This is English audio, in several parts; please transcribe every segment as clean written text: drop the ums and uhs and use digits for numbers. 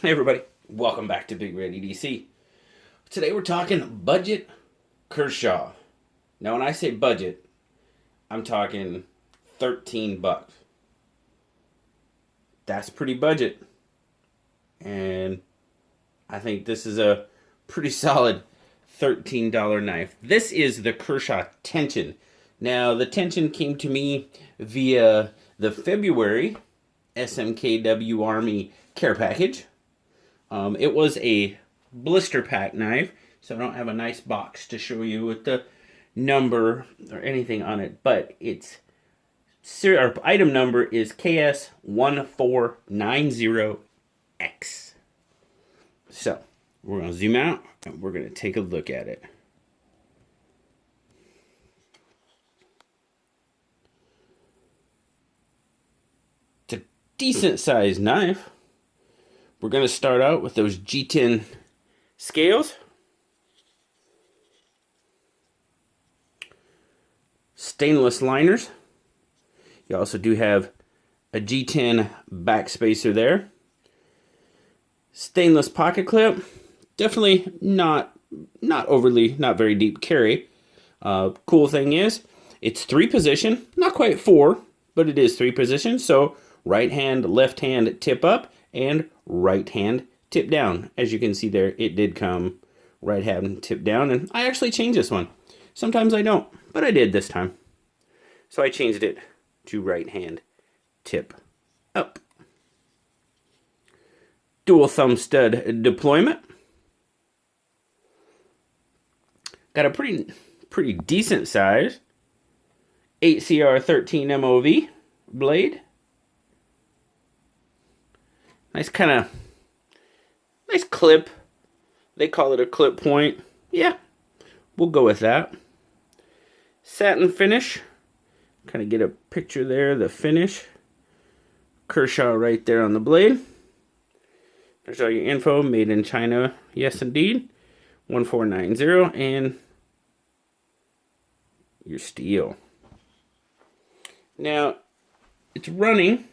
Hey everybody, welcome back to BigRedEDC. Today we're talking budget Kershaw. Now when I say budget, I'm talking 13 bucks. That's pretty budget. And I think this is a pretty solid $13 knife. This is the Kershaw Tension. Now the Tension came to me via the February SMKW Army care package. It was a blister pack knife, so I don't have a nice box to show you with the number or anything on it, but its item number is KS1490X. So we're going to zoom out and we're going to take a look at it. It's a decent sized knife. We're going to start out with those G10 scales. Stainless liners. You also do have a G10 backspacer there. Stainless pocket clip. Definitely not very deep carry. Cool thing is, it's 3 position. Not quite 4, but it is 3 position. So right hand, left hand tip up, and right hand tip down. As you can see there, it did come right hand tip down, and I actually changed this one. Sometimes I don't, but I did this time. So I changed it to right hand tip up. Dual thumb stud deployment. Got a pretty decent size 8CR13 MOV blade. Nice clip. They call it a clip point. Yeah, we'll go with that. Satin finish. Kind of get a picture there, the finish. Kershaw right there on the blade. There's all your info. Made in China. Yes, indeed. 1490 and your steel. Now, it's running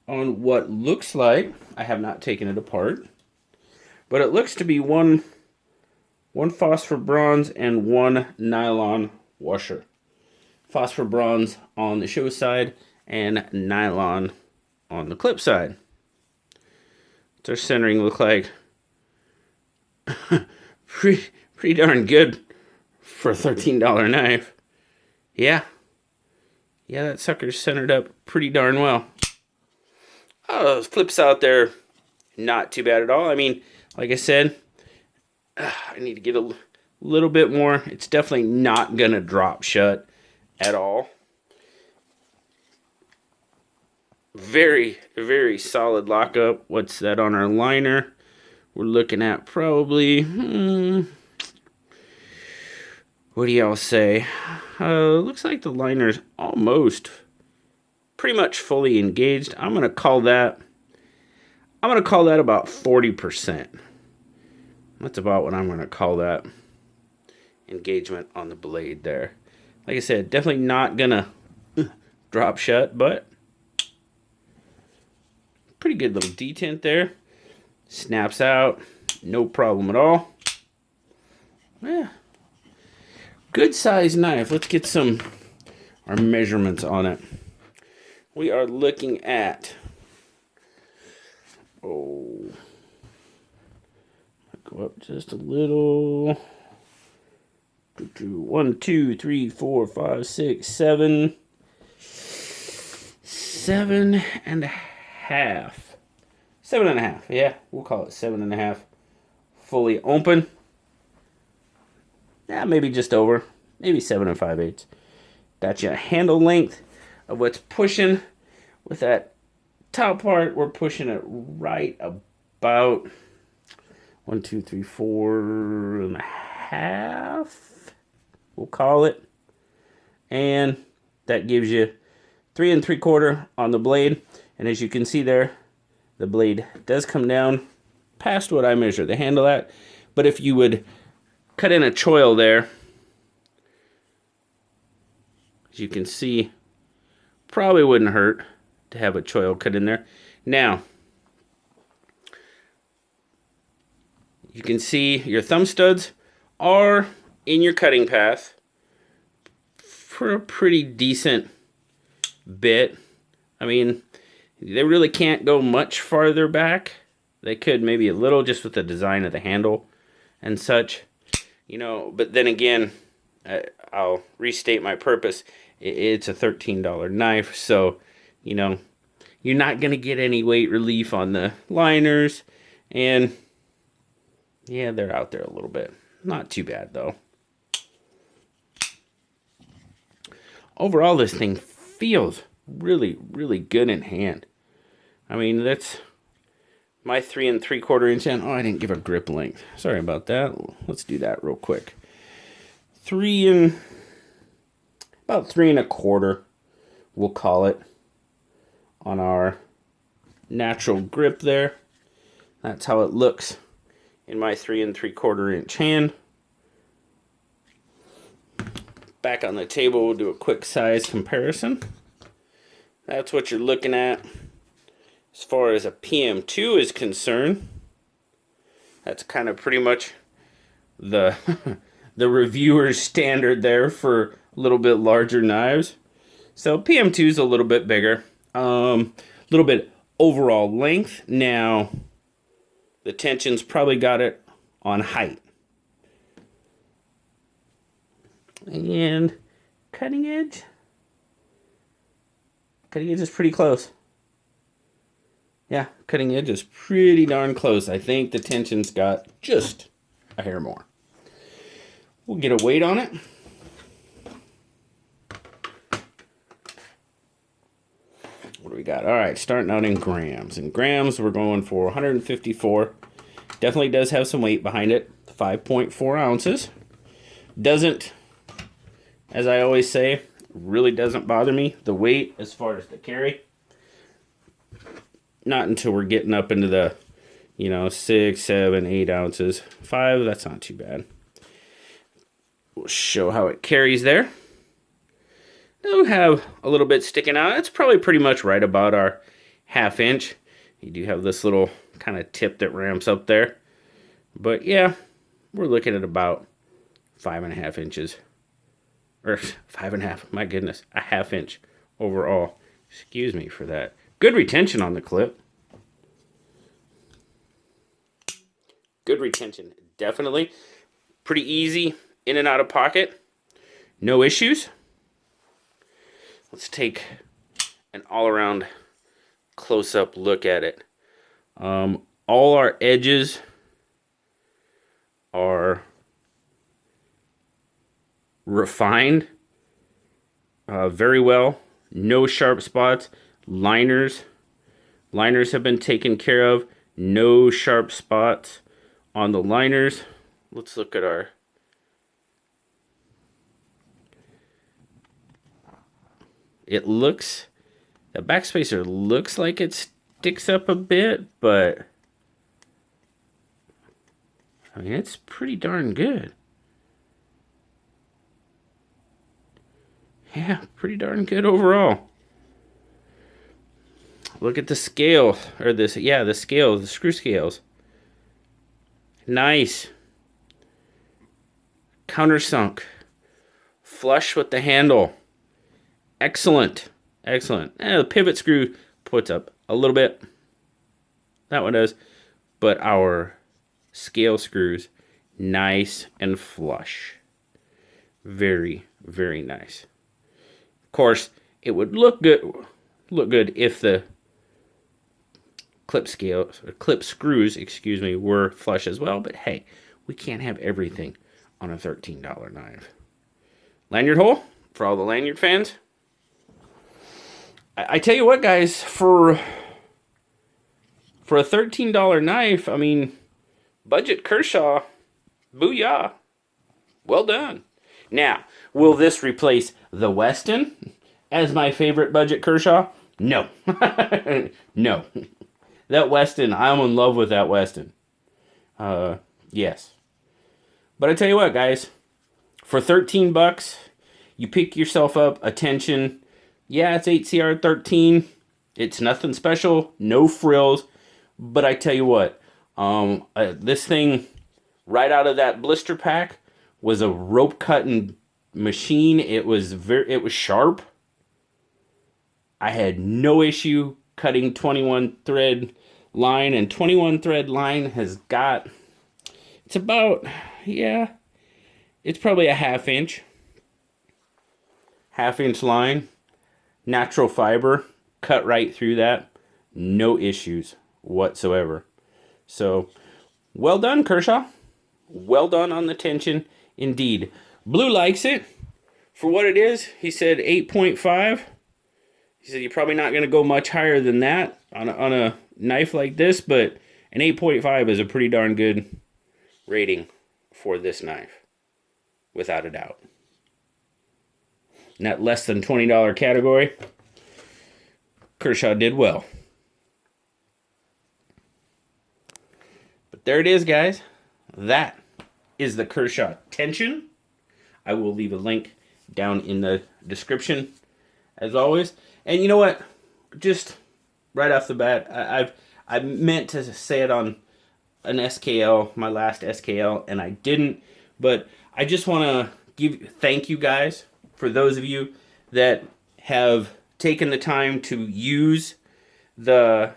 on what looks like, I have not taken it apart, but it looks to be one phosphor bronze and one nylon washer. Phosphor bronze on the show side and nylon on the clip side. What's our centering look like? pretty darn good for a $13 knife. Yeah, that sucker's centered up pretty darn well. Oh, flips out there, not too bad at all. I mean, like I said, I need to get a little bit more. It's definitely not going to drop shut at all. Very, very solid lockup. What's that on our liner? We're looking at probably, what do y'all say? Looks like the liner's almost pretty much fully engaged. I'm gonna call that about 40%. That's about what I'm gonna call that engagement on the blade there. Like I said, definitely not gonna drop shut, but pretty good little detent there. Snaps out, no problem at all. Yeah, good size knife. Let's get our measurements on it. We are looking at, go up just a little. 1, 2, 3, 4, 5, 6, 7. 7.5. 7.5. Yeah, we'll call it 7.5. Fully open. Yeah, maybe just over. Maybe 7 5/8. Got you a handle length of what's pushing. With that top part, we're pushing it right about 1, 2, 3, 4.5. We'll call it. And that gives you 3 3/4 on the blade. And as you can see there, the blade does come down past what I measure the handle at. But if you would cut in a choil there, as you can see, probably wouldn't hurt to have a choil cut in there. Now, You can see your thumb studs are in your cutting path for a pretty decent bit. I mean, they really can't go much farther back. They could maybe a little just with the design of the handle and such, you know, but then again, I'll restate my purpose. It's a $13 knife, so, you know, you're not going to get any weight relief on the liners, and yeah, they're out there a little bit. Not too bad, though. Overall, this thing feels really, really good in hand. I mean, that's my 3 3/4 inch hand. Oh, I didn't give a grip length. Sorry about that. Let's do that real quick. About 3 1/4, we'll call it, on our natural grip there. That's how it looks in my 3 3/4 inch hand. Back on the table, we'll do a quick size comparison. That's what you're looking at as far as a PM2 is concerned. That's kind of pretty much the the reviewer's standard there for a little bit larger knives. So PM2 is a little bit bigger. A little bit overall length. Now, the tension's probably got it on height. And cutting edge is pretty close. Yeah, cutting edge is pretty darn close. I think the tension's got just a hair more. We'll get a weight on it. What do we got? All right, starting out in grams. In grams, we're going for 154. Definitely does have some weight behind it. 5.4 ounces. Doesn't, as I always say, really doesn't bother me, the weight as far as the carry. Not until we're getting up into the, 6, 7, 8 ounces. 5, that's not too bad. We'll show how it carries there. Do have a little bit sticking out. It's probably pretty much right about our 1/2 inch. You do have this little kind of tip that ramps up there. But yeah, we're looking at about 5.5 inches. Or 5.5, my goodness, a 1/2 inch overall. Excuse me for that. Good retention on the clip. Good retention, definitely. Pretty easy in and out of pocket. No issues. Let's take an all-around close-up look at it. All our edges are refined very well. No sharp spots. Liners have been taken care of. No sharp spots on the liners. Let's look at our the backspacer looks like it sticks up a bit, but I mean, it's pretty darn good. Yeah, pretty darn good overall. Look at the scale, or the scales, the screw scales. Nice. Countersunk. Flush with the handle. Excellent. Excellent. The pivot screw puts up a little bit. That one does. But our scale screws, nice and flush. Very, very nice. Of course, it would look good if the clip screws, were flush as well. But hey, we can't have everything on a $13 knife. Lanyard hole for all the lanyard fans. I tell you what, guys, for a $13 knife, I mean, budget Kershaw, booyah, well done. Now, will this replace the Weston as my favorite budget Kershaw? No. No. That Weston, I'm in love with that Weston. Yes. But I tell you what, guys, for $13, you pick yourself up a Tension. Yeah, it's 8CR13. It's nothing special, no frills. But I tell you what, this thing right out of that blister pack was a rope cutting machine. It was sharp. I had no issue cutting 21 thread line, and 21 thread line has got, it's about, yeah, it's probably a half inch line, natural fiber, cut right through that, no issues whatsoever. So well done, Kershaw. Well done on the tension indeed. Blue likes it for what it is. He said 8.5. He said you're probably not going to go much higher than that on a knife like this, but an 8.5 is a pretty darn good rating for this knife, without a doubt. In that less than $20 category, Kershaw did well. But there it is, guys. That is the Kershaw Tension. I will leave a link down in the description, as always. And you know what? Just right off the bat, I meant to say it on an SKL, my last SKL, and I didn't. But I just want to thank you guys for those of you that have taken the time to use the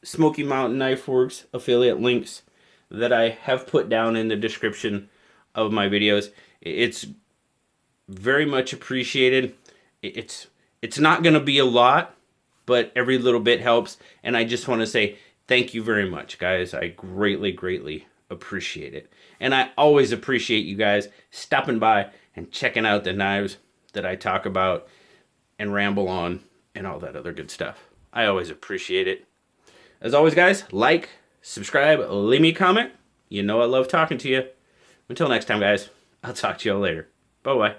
Smoky Mountain Knife Works affiliate links that I have put down in the description of my videos. It's very much appreciated. It's not going to be a lot, but every little bit helps. And I just want to say thank you very much, guys. I greatly, greatly appreciate it. And I always appreciate you guys stopping by and checking out the knives that I talk about and ramble on and all that other good stuff. I always appreciate it. As always, guys, like, subscribe, leave me a comment. You know I love talking to you. Until next time, guys, I'll talk to you all later. Bye-bye.